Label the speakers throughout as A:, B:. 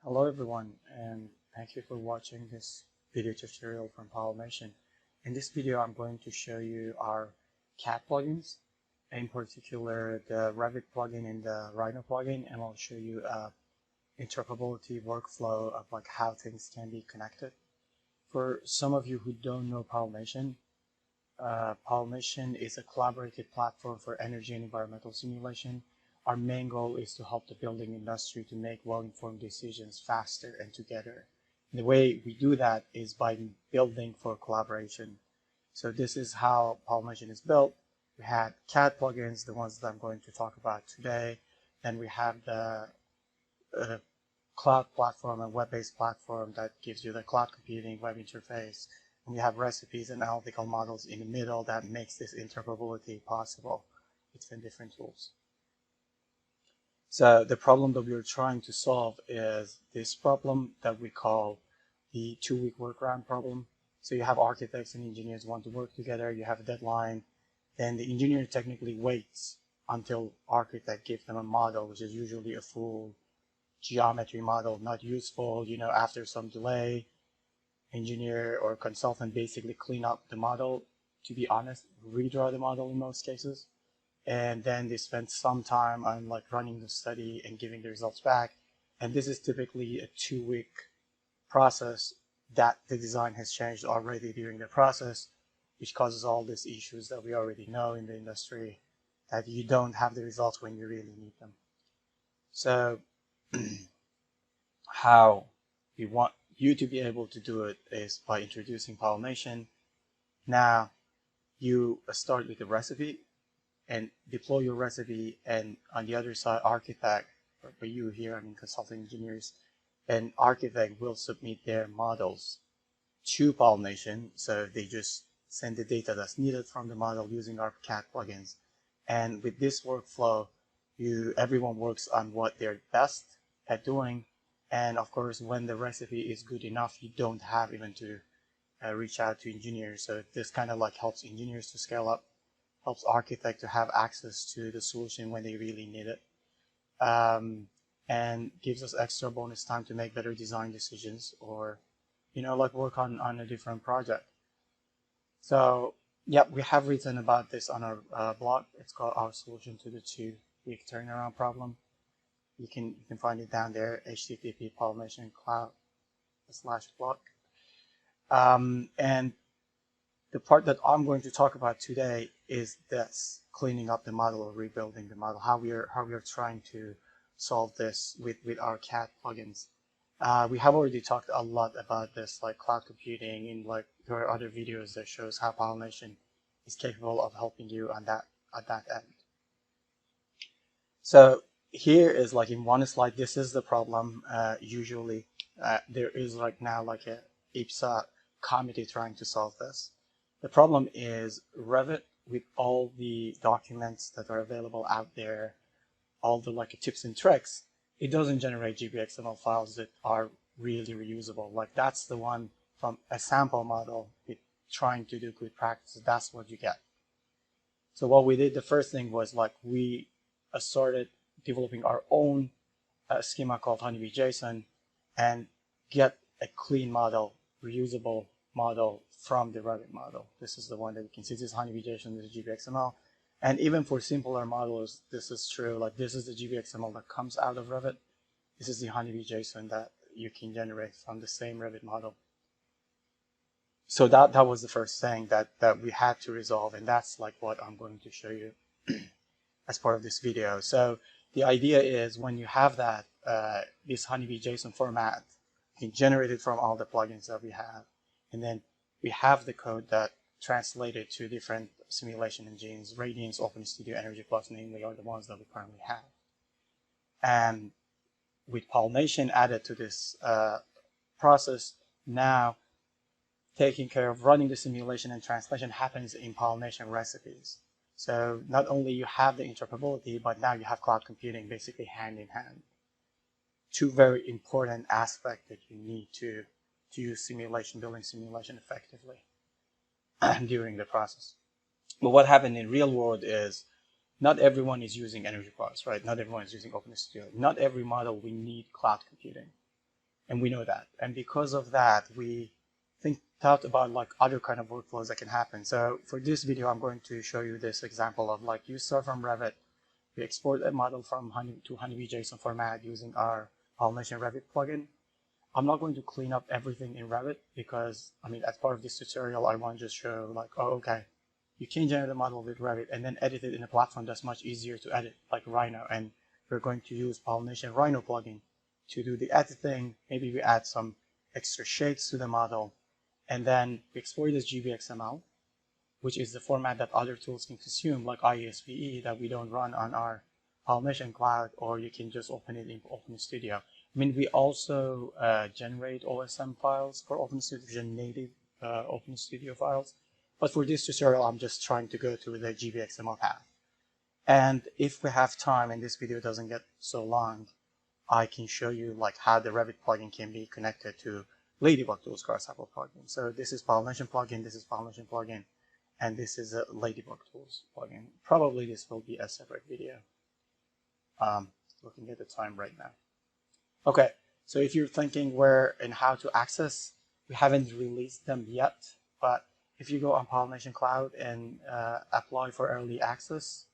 A: Hello everyone, and thank you for watching this video tutorial from Pollination. In this video I'm going to show you our CAD plugins, in particular the Revit plugin and the Rhino plugin, and I'll show you interoperability workflow of like how things can be connected. For some of you who don't know Pollination, Pollination is a collaborative platform for energy and environmental simulation. Our main goal is to help the building industry to make well-informed decisions faster and together. And the way we do that is by building for collaboration. So this is how Pollination is built. We had CAD plugins, the ones that I'm going to talk about today. Then we have the cloud platform and web-based platform that gives you the cloud computing web interface. And we have recipes and analytical models in the middle that makes this interoperability possible between different tools. So the problem that we're trying to solve is this problem that we call the 2-week workaround problem. So you have architects and engineers want to work together, you have a deadline, then the engineer technically waits until architect gives them a model, which is usually a full geometry model, not useful, after some delay, engineer or consultant basically clean up the model, to be honest, redraw the model in most cases. And then they spend some time on like running the study and giving the results back. And this is typically a 2-week process that the design has changed already during the process, which causes all these issues that we already know in the industry, that you don't have the results when you really need them. So how we want you to be able to do it is by introducing Pollination. Now you start with a recipe and deploy your recipe, and on the other side, architect, or for you here, consulting engineers, and architect will submit their models to Pollination. So they just send the data that's needed from the model using our CAD plugins. And with this workflow, everyone works on what they're best at doing. And of course, when the recipe is good enough, you don't have even to reach out to engineers. So this kind of like helps engineers to scale up, helps architects to have access to the solution when they really need it, and gives us extra bonus time to make better design decisions or, like work on a different project. So, yeah, we have written about this on our blog. It's called Our Solution to the 2-Week Turnaround Problem. You can find it down there, http://pollination.cloud/blog. And the part that I'm going to talk about today is this, cleaning up the model or rebuilding the model, how we are trying to solve this with our CAD plugins. We have already talked a lot about this, like cloud computing, and like there are other videos that shows how Pollination is capable of helping you on that at that end. So here is like in one slide, this is the problem. Usually there is like now like a IPSA committee trying to solve this. The problem is Revit, with all the documents that are available out there, all the like tips and tricks, it doesn't generate gbXML files that are really reusable. Like that's the one from a sample model with trying to do good practices. That's what you get. So what we did, the first thing was like we started developing our own schema called HBJSON and get a clean model, reusable model from the Revit model. This is the one that you can see. This is HBJSON, this is gbXML. And even for simpler models, this is true. Like this is the gbXML that comes out of Revit. This is the HBJSON that you can generate from the same Revit model. So that was the first thing that we had to resolve, and that's like what I'm going to show you as part of this video. So the idea is when you have that this HBJSON format, you can generate it from all the plugins that we have, and then we have the code that translated to different simulation engines. Radiance, OpenStudio, Energy Plus, namely, are the ones that we currently have. And with Pollination added to this process, now taking care of running the simulation and translation happens in Pollination recipes. So not only you have the interoperability, but now you have cloud computing basically hand in hand. Two very important aspects that you need to use simulation, building simulation effectively during the process. But what happened in real world is not everyone is using Energy Plus, right? Not everyone is using OpenStudio. Not every model we need cloud computing. and we know that. And because of that, we thought about like other kind of workflows that can happen. So for this video, I'm going to show you this example of like you start from Revit, we export a model from HBJSON format using our Pollination Revit plugin. I'm not going to clean up everything in Revit because, I mean, as part of this tutorial, I want to just show like, oh, okay, you can generate a model with Revit and then edit it in a platform that's much easier to edit, like Rhino. And we're going to use Pollination Rhino plugin to do the editing. Maybe we add some extra shades to the model, and then we export it as gbXML, which is the format that other tools can consume, like IES-VE, that we don't run on our Pollination Cloud, or you can just open it in OpenStudio. I mean, we also generate OSM files for OpenStudio, native OpenStudio files. But for this tutorial, I'm just trying to go through the gbXML path. And if we have time and this video doesn't get so long, I can show you like how the Revit plugin can be connected to Ladybug Tools cross-sample plugin. So this is Pollination plugin, this is Pollination plugin, and this is a Ladybug Tools plugin. Probably this will be a separate video. Looking at the time right now. Okay, so if you're thinking where and how to access, we haven't released them yet, but if you go on Pollination Cloud and apply for early access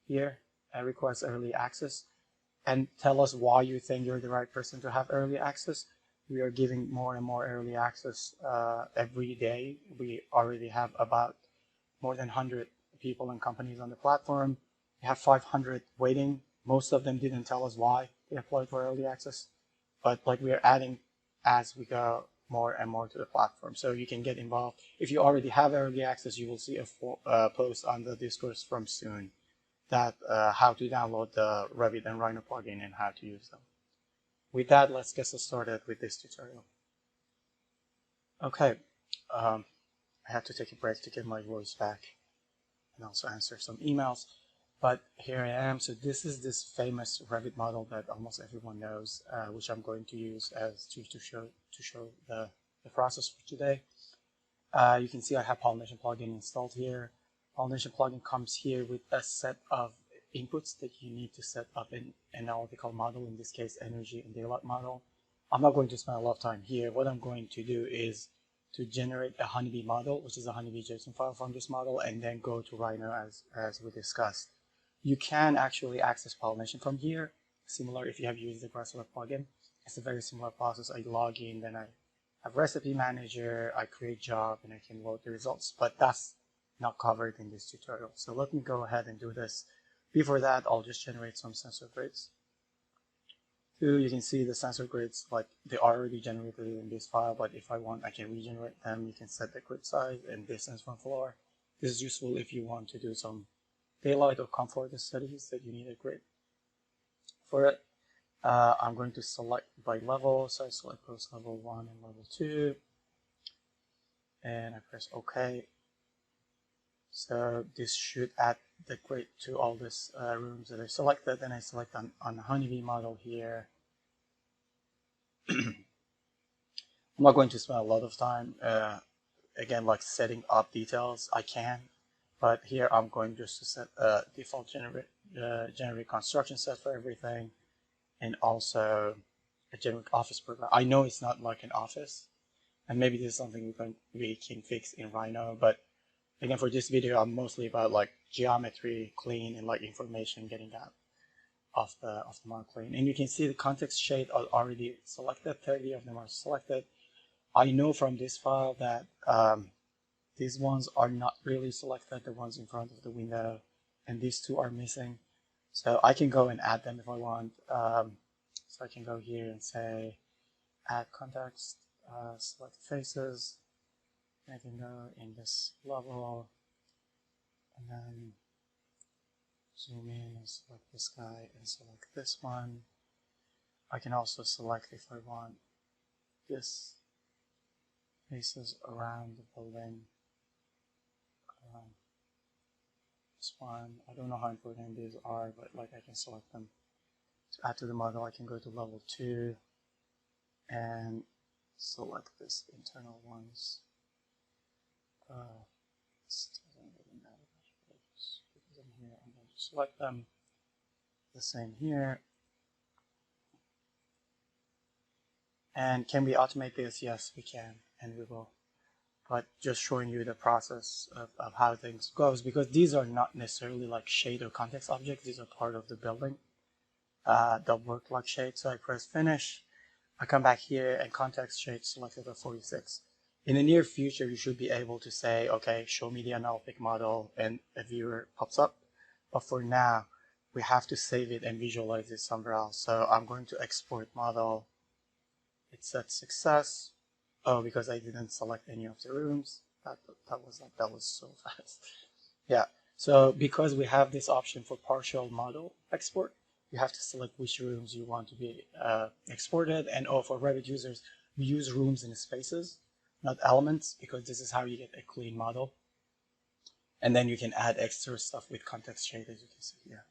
A: here, request early access, and tell us why you think you're the right person to have early access. We are giving more and more early access every day. We already have about more than 100 people and companies on the platform. We have 500 waiting. Most of them didn't tell us why they applied for early access, but like we are adding as we go more and more to the platform. So you can get involved. If you already have early access, you will see a post on the Discord from soon that how to download the Revit and Rhino plugin and how to use them. With that, let's get started with this tutorial. Okay, I have to take a break to get my voice back and also answer some emails. But here I am. So this is this famous Revit model that almost everyone knows, which I'm going to use as to show the process for today. You can see I have Pollination plugin installed here. Pollination plugin comes here with a set of inputs that you need to set up an analytical model, in this case energy and daylight model. I'm not going to spend a lot of time here. What I'm going to do is to generate a honeybee model, which is a honeybee JSON file from this model, and then go to Rhino as we discussed. You can actually access Pollination from here, similar if you have used the Grasshopper plugin. It's a very similar process. I log in, then I have recipe manager, I create job, and I can load the results, but that's not covered in this tutorial. So let me go ahead and do this. Before that, I'll just generate some sensor grids. So you can see the sensor grids, like they are already generated in this file, but if I want, I can regenerate them. You can set the grid size and distance from floor. This is useful if you want to do some daylight or comfort studies that you need a grid. For it, I'm going to select by level, so I select post level 1 and level 2, and I press OK. So this should add the grid to all these rooms that I selected. Then I select on the honeybee model here. I'm not going to spend a lot of time, again, like setting up details. I can, but here I'm going just to set a default generate construction set for everything, and also a generic office program. I know it's not like an office, and maybe this is something we can fix in Rhino, but again, for this video, I'm mostly about like geometry, clean, and like information getting out of the model clean. And you can see the context shade are already selected. 30 of them are selected. I know from this file that these ones are not really selected, the ones in front of the window, and these two are missing. So I can go and add them if I want. So I can go here and say add context, select faces. I can go in this level and then zoom in and select this guy and select this one. I can also select, if I want, this faces around the building. This one, I don't know how important these are, but like I can select them to add to the model. I can go to level 2 and select this internal ones. Doesn't really matter because I'm here. I'm going to select them. The same here. And can we automate this? Yes, we can, and we will. But just showing you the process of how things goes, because these are not necessarily like shade or context objects. These are part of the building that work like shade. So I press finish. I come back here and context shade selected at 46. In the near future, you should be able to say, okay, show me the analytic model, and a viewer pops up. But for now, we have to save it and visualize it somewhere else. So I'm going to export model. It said success. Oh, because I didn't select any of the rooms. That was so fast. Yeah. So because we have this option for partial model export, you have to select which rooms you want to be exported. And for Revit users, we use rooms and spaces, not elements, because this is how you get a clean model. And then you can add extra stuff with context shade, as you can see here.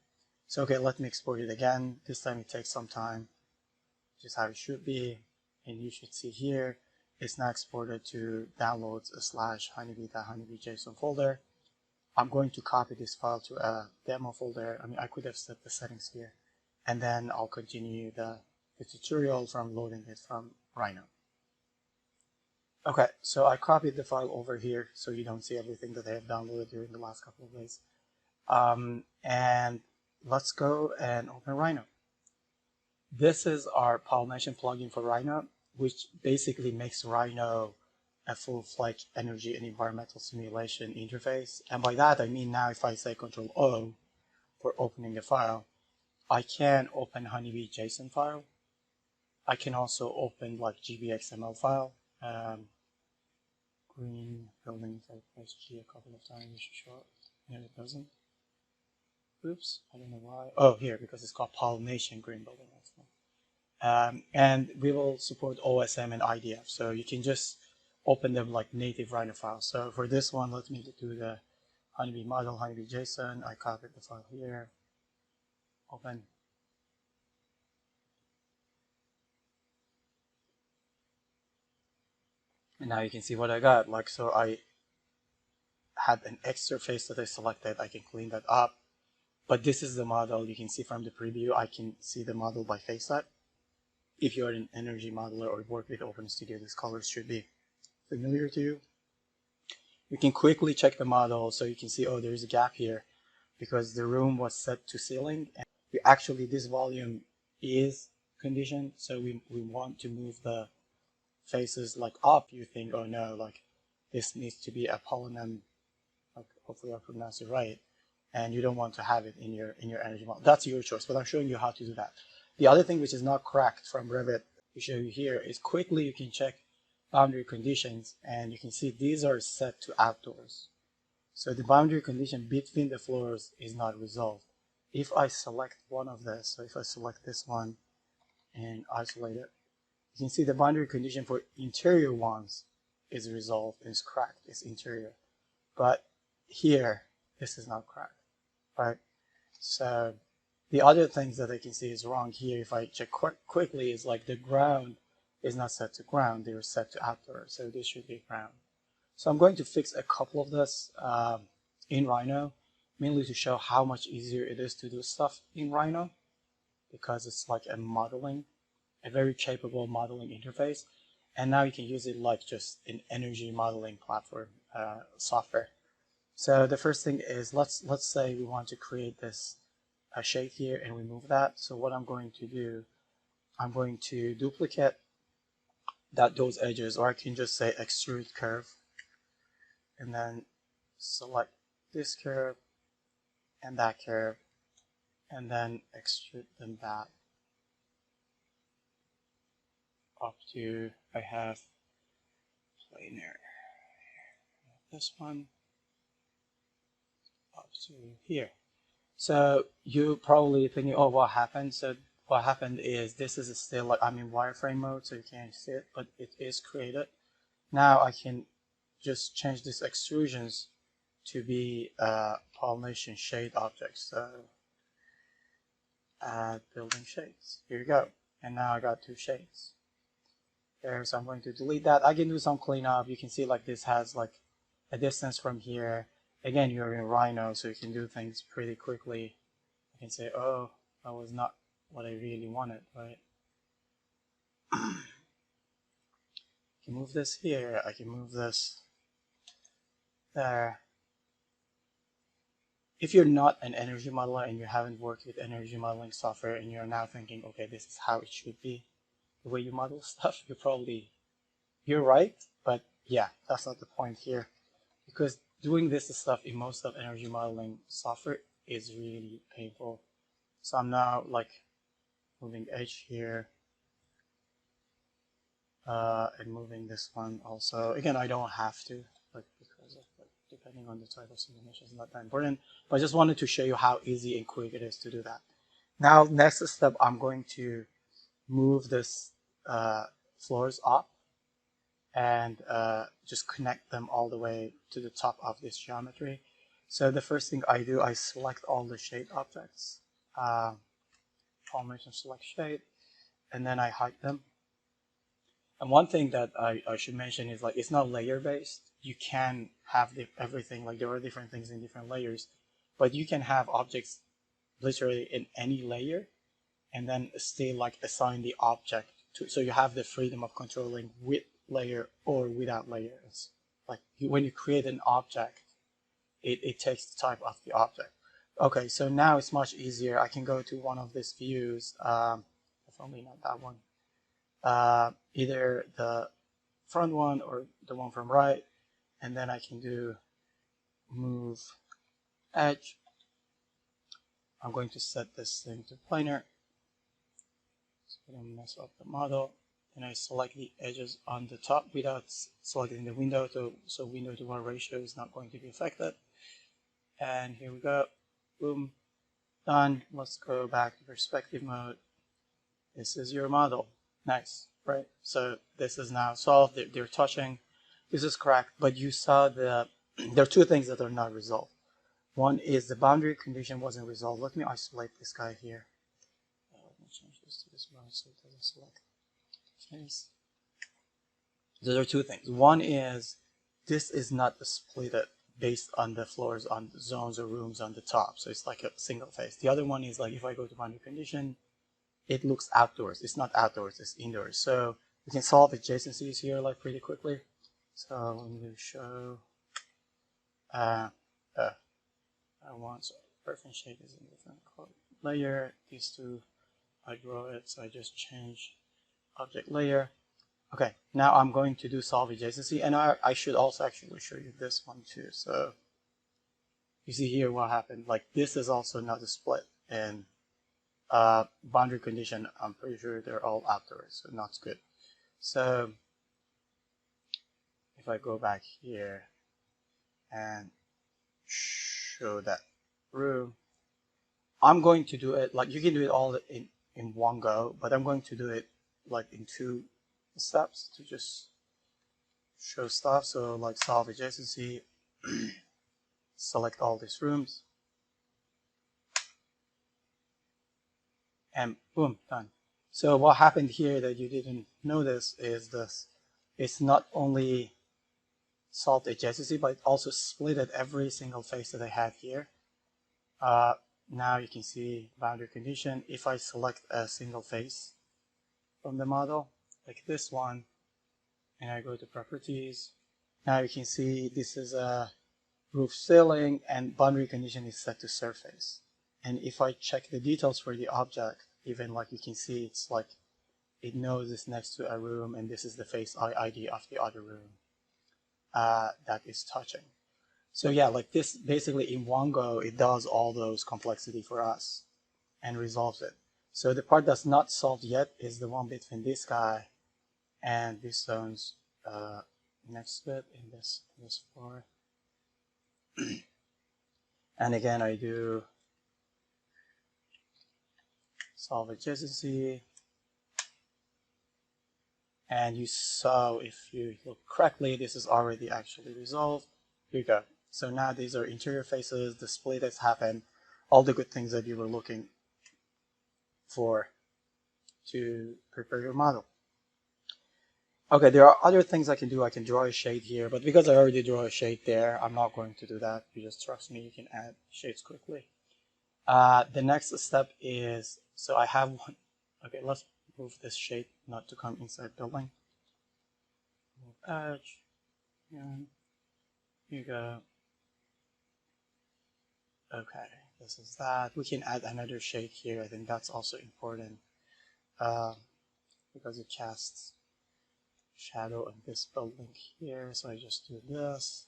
A: So okay, let me export it again. This time it takes some time, which is how it should be. And you should see here, it's now exported to downloads /honeybee.honeybee.json folder. I'm going to copy this file to a demo folder. I mean, I could have set the settings here, and then I'll continue the tutorial from loading it from Rhino. Okay, so I copied the file over here so you don't see everything that I have downloaded during the last couple of days. And let's go and open Rhino. This is our Pollination plugin for Rhino, which basically makes Rhino a full-fledged energy and environmental simulation interface. And by that, I mean now if I say Control-O for opening a file, I can open honeybee.json file. I can also open like gbXML file. Green buildings, I pressed G a couple of times, it should show up. No, it doesn't. Oops, I don't know why. Oh, here, because it's called Pollination Green Building. And we will support OSM and IDF, so you can just open them like native Rhino files. So for this one, let me do the honeybee model, honeybee.json. I copied the file here. Open. And now you can see what I got. Like, so I had an extra face that I selected. I can clean that up. But this is the model. You can see from the preview, I can see the model by face set. If you're an energy modeler or work with OpenStudio, these colors should be familiar to you. You can quickly check the model so you can see, oh, there's a gap here because the room was set to ceiling. And actually, this volume is conditioned, so we want to move the faces like up. You think, oh no, like this needs to be a polynomial, like hopefully I pronounced it right, and you don't want to have it in your energy model. That's your choice, but I'm showing you how to do that. The other thing which is not correct from Revit to show you here is quickly you can check boundary conditions, and you can see these are set to outdoors. So the boundary condition between the floors is not resolved. If I select one of this, so if I select this one and isolate it, you can see the boundary condition for interior ones is resolved, is cracked, it's interior. But here, this is not cracked, right? So the other things that I can see is wrong here, if I check quickly, is like the ground is not set to ground, they are set to outdoor, so this should be ground. So I'm going to fix a couple of this in Rhino, mainly to show how much easier it is to do stuff in Rhino, because it's like a modeling, a very capable modeling interface, and now you can use it like just an energy modeling platform software. So the first thing is, let's say we want to create this shade here and remove that. So what I'm going to do, I'm going to duplicate those edges, or I can just say extrude curve, and then select this curve and that curve, and then extrude them back up to, I have planar, this one up to here. So you're probably thinking, oh, what happened? So what happened is this is still like I'm in wireframe mode, so you can't see it, but it is created. Now I can just change these extrusions to be pollination shade objects. So add building shades. Here you go. And now I got two shades. There, so I'm going to delete that. I can do some cleanup. You can see like this has like a distance from here. Again, you're in Rhino, so you can do things pretty quickly. You can say, oh, that was not what I really wanted, right? can move this here, I can move this there. If you're not an energy modeler and you haven't worked with energy modeling software and you're now thinking, okay, this is how it should be, the way you model stuff, you're right, but yeah, that's not the point here. Because doing this stuff in most of energy modeling software is really painful. So I'm now like moving edge here and moving this one also. Again, I don't have to, like, because of like, depending on the type of simulation, it's not that important. But I just wanted to show you how easy and quick it is to do that. Now, next step, I'm going to move this floors up and just connect them all the way to the top of this geometry. So the first thing I do, I select all the shade objects, Pollination select shade, and then I hide them. And one thing that I should mention is like it's not layer based. You can have everything, like there are different things in different layers, but you can have objects literally in any layer and then still like assign the object to, so you have the freedom of controlling with layer or without layers. Like when you create an object, it takes the type of the object. Okay, so now it's much easier. I can go to one of these views, if only not that one, either the front one or the one from right, and then I can do move edge. I'm going to set this thing to planar, so I don't mess up the model. And I select the edges on the top without selecting the window, so window to one ratio is not going to be affected. And here we go, boom, done. Let's go back to perspective mode. This is your model. Nice, right? So this is now solved. They're touching. This is correct, but you saw there are two things that are not resolved. One is the boundary condition wasn't resolved. Let me isolate this guy here. Let me change this to this one so it doesn't select. There are two things. One is this is not split based on the floors, on the zones or rooms on the top. So it's like a single face. The other one is like if I go to boundary condition, it looks outdoors. It's not outdoors, it's indoors. So we can solve adjacencies here like pretty quickly. So I'm going to show I want so reference shade is in different layer. These two I draw it, so I just change object layer. Okay, now I'm going to do solve adjacency, and I should also actually show you this one too. So you see here what happened. Like this is also not a split, and boundary condition, I'm pretty sure they're all outdoors, so not good. So if I go back here and show that room, I'm going to do it like you can do it all in one go, but I'm going to do it like in two steps to just show stuff. So like solve adjacency, select all these rooms, and boom, done. So what happened here that you didn't notice is this. It's not only solved adjacency, but it also splitted every single face that I had here. Now you can see boundary condition. If I select a single face from the model, like this one, and I go to properties, now you can see this is a roof ceiling and boundary condition is set to surface. And if I check the details for the object, even like you can see, it's like it knows it's next to a room and this is the face ID of the other room that is touching. So yeah, like this basically in one go, it does all those complexity for us and resolves it. So the part that's not solved yet is the one between this guy and this zone's next bit in this floor. And again, I do solve adjacency. And you saw, if you look correctly, this is already actually resolved. Here you go. So now these are interior faces, the split has happened, all the good things that you were looking for to prepare your model. Okay, there are other things I can do. I can draw a shade here, but because I already draw a shade there, I'm not going to do that. You just trust me, you can add shades quickly. The next step is, so I have one. Okay, let's move this shade not to come inside building. Move edge. And here you go. Okay, this is that. We can add another shade here. I think that's also important because it casts shadow on this building here. So I just do this.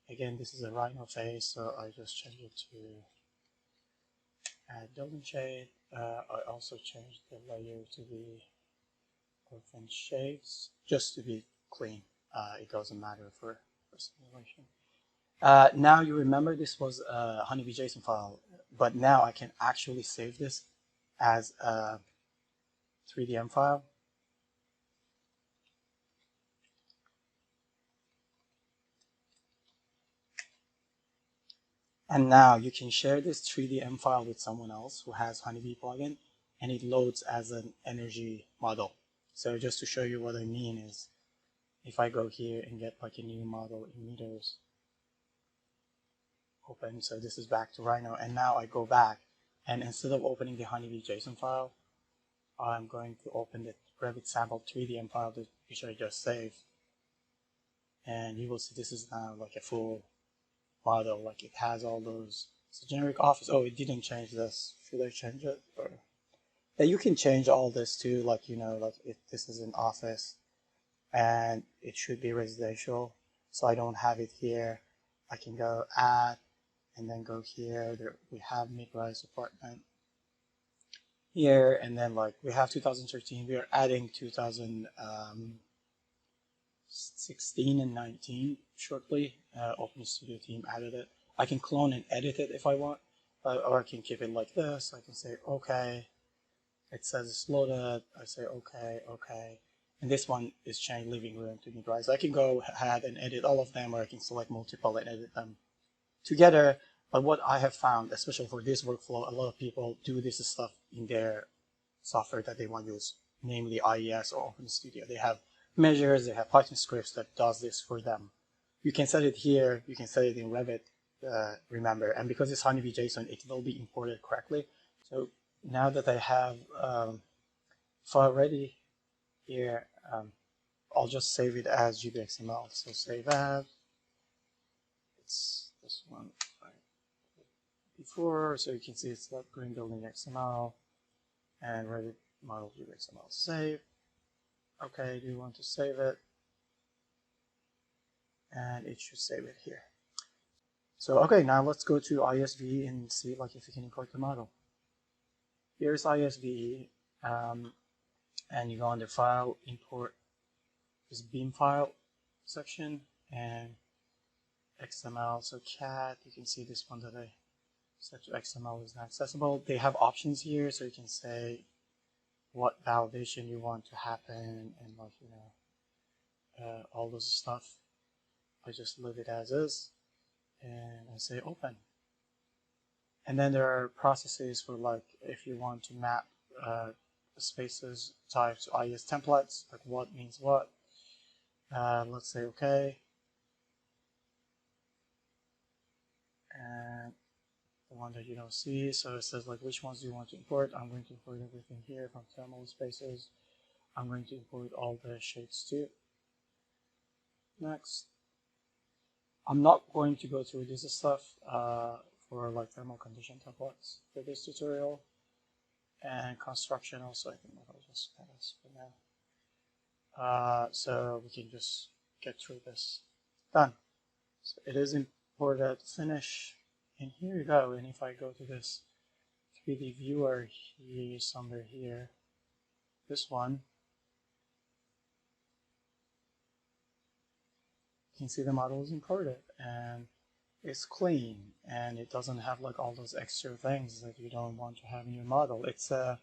A: Again, this is a Rhino face, so I just change it to add building shade. I also changed the layer to be orphan shades, just to be clean. It doesn't matter for simulation. Now you remember this was a honeybee JSON file, but now I can actually save this as a 3DM file. And now you can share this 3DM file with someone else who has Honeybee plugin, and it loads as an energy model. So just to show you what I mean is, if I go here and get like a new model in meters, open, so this is back to Rhino, and now I go back, and instead of opening the Honeybee JSON file, I'm going to open the Revit sample 3DM file which I just saved, and you will see this is now like a full model, like it has all those. It's a generic office. Oh, it didn't change this. Should I change it? Or yeah, you can change all this too, like, you know, like if this is an office and it should be residential, so I don't have it here, I can go add and then go here. There we have mid-rise apartment here, and then like we have 2013, we are adding 2016 and 19 shortly. OpenStudio team added it. I can clone and edit it if I want, or I can keep it like this. I can say okay. It says it's loaded. I say okay, okay. And this one is changed living room to mid-rise. I can go ahead and edit all of them, or I can select multiple and edit them together. But what I have found, especially for this workflow, a lot of people do this stuff in their software that they want to use, namely IES or OpenStudio. They have measures, they have Python scripts that does this for them. You can set it here, you can set it in Revit, remember, and because it's honeybee JSON, it will be imported correctly. So now that I have file ready here, I'll just save it as gbXML. So save as, it's this one before, so you can see it's like green building XML and Revit model gbXML. Save. Okay, do you want to save it? And it should save it here. So okay, now let's go to IES-VE and see like if you can import the model. Here's IES-VE, and you go under File, Import this BEM file section, and XML. So CAD, you can see this one that I set to XML is not accessible. They have options here, so you can say what validation you want to happen and like, you know, all those stuff. I just leave it as is and I say open. And then there are processes for like if you want to map spaces types to IES templates, like what means what. Let's say okay. And the one that you don't see, so it says like which ones do you want to import. I'm going to import everything here from thermal spaces. I'm going to import all the shades too. Next. I'm not going to go through this stuff for like thermal condition templates for this tutorial. And construction also, I think I'll just pass for now. So we can just get through this. Done. So it is imported, finish, and here you go. And if I go to this 3D viewer here, somewhere here, this one, you can see the model is imported and it's clean and it doesn't have like all those extra things that you don't want to have in your model. It's a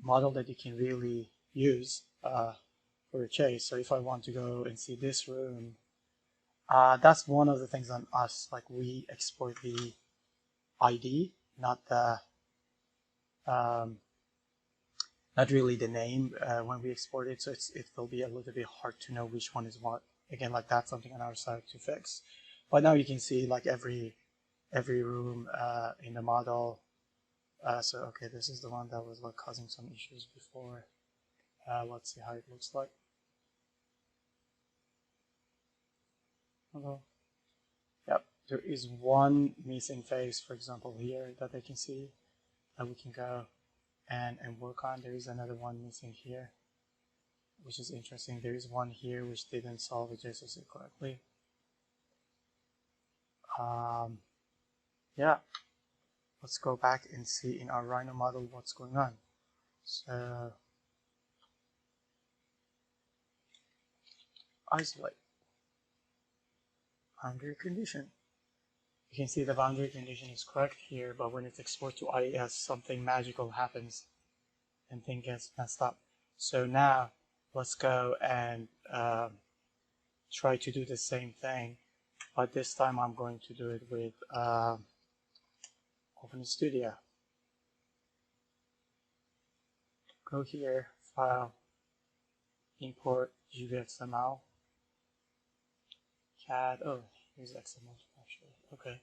A: model that you can really use for a chase. So if I want to go and see this room, that's one of the things on us, like we export the ID, not the not really the name when we export it, so it will be a little bit hard to know which one is what. Again, like that's something on our side to fix. But now you can see like every room in the model. So okay, this is the one that was like causing some issues before. Let's see how it looks like. Hello. Yep, there is one missing face, for example, here that I can see that we can go and work on. There is another one missing here, which is interesting. There is one here which didn't solve Adjacency correctly. Yeah, let's go back and see in our Rhino model what's going on. So isolate boundary condition. You can see the boundary condition is correct here, but when it's exported to IES, something magical happens and things gets messed up. So now let's go and try to do the same thing, but this time I'm going to do it with OpenStudio. Go here, File, Import gbXML, CAD. Oh, here's XML actually. Okay.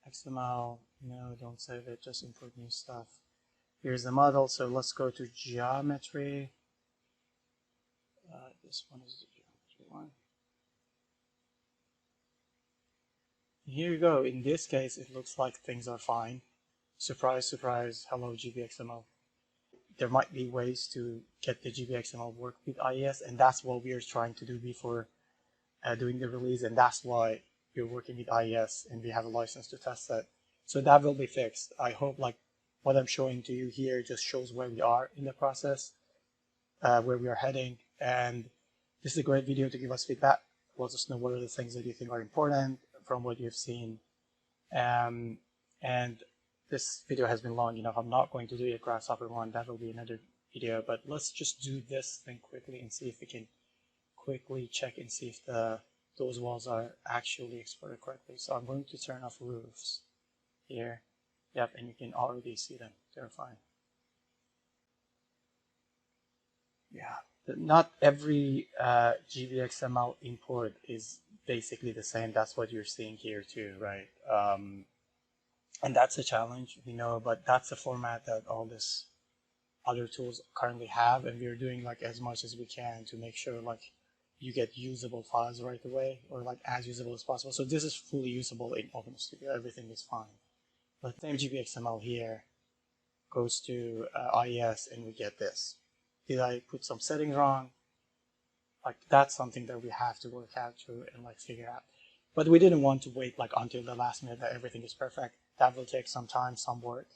A: XML, no, don't save it, just import new stuff. Here's the model, so let's go to geometry. This one is the geometry one. Here you go. In this case, it looks like things are fine. Surprise, surprise, hello gbXML. There might be ways to get the gbXML work with IES, and that's what we are trying to do before doing the release, and that's why we're working with IES and we have a license to test that. So that will be fixed. I hope like what I'm showing to you here just shows where we are in the process, where we are heading, and this is a great video to give us feedback. Let us know what are the things that you think are important from what you've seen. And this video has been long enough. I'm not going to do a grasshopper one. That will be another video, but let's just do this thing quickly and see if we can quickly check and see if those walls are actually exported correctly. So I'm going to turn off roofs here. Yep, and you can already see them. They're fine. Yeah, not every gbXML import is basically the same. That's what you're seeing here too, right? And that's a challenge, we know, but that's the format that all these other tools currently have, and we're doing like as much as we can to make sure like you get usable files right away, or like as usable as possible. So this is fully usable in OpenStudio. Everything is fine. But the same gbXML here goes to IES, and we get this. Did I put some settings wrong? Like that's something that we have to work out through and like figure out. But we didn't want to wait like until the last minute that everything is perfect. That will take some time, some work.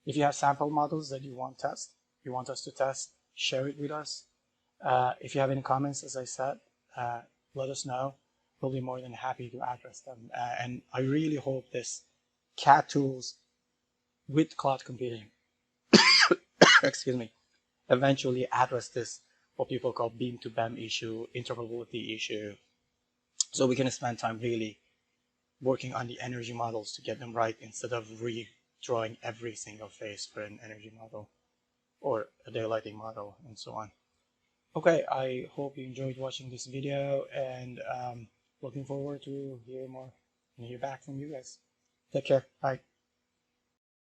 A: If you have sample models that you want us to test, share it with us. If you have any comments, as I said, let us know. We'll be more than happy to address them. And I really hope this CAD tools with cloud computing, excuse me, eventually address this, what people call BIM to BEM issue, interoperability issue, so we can spend time really working on the energy models to get them right instead of redrawing every single face for an energy model or a daylighting model and so on. Okay, I hope you enjoyed watching this video, and looking forward to hear more and hear back from you guys. Take care. Bye.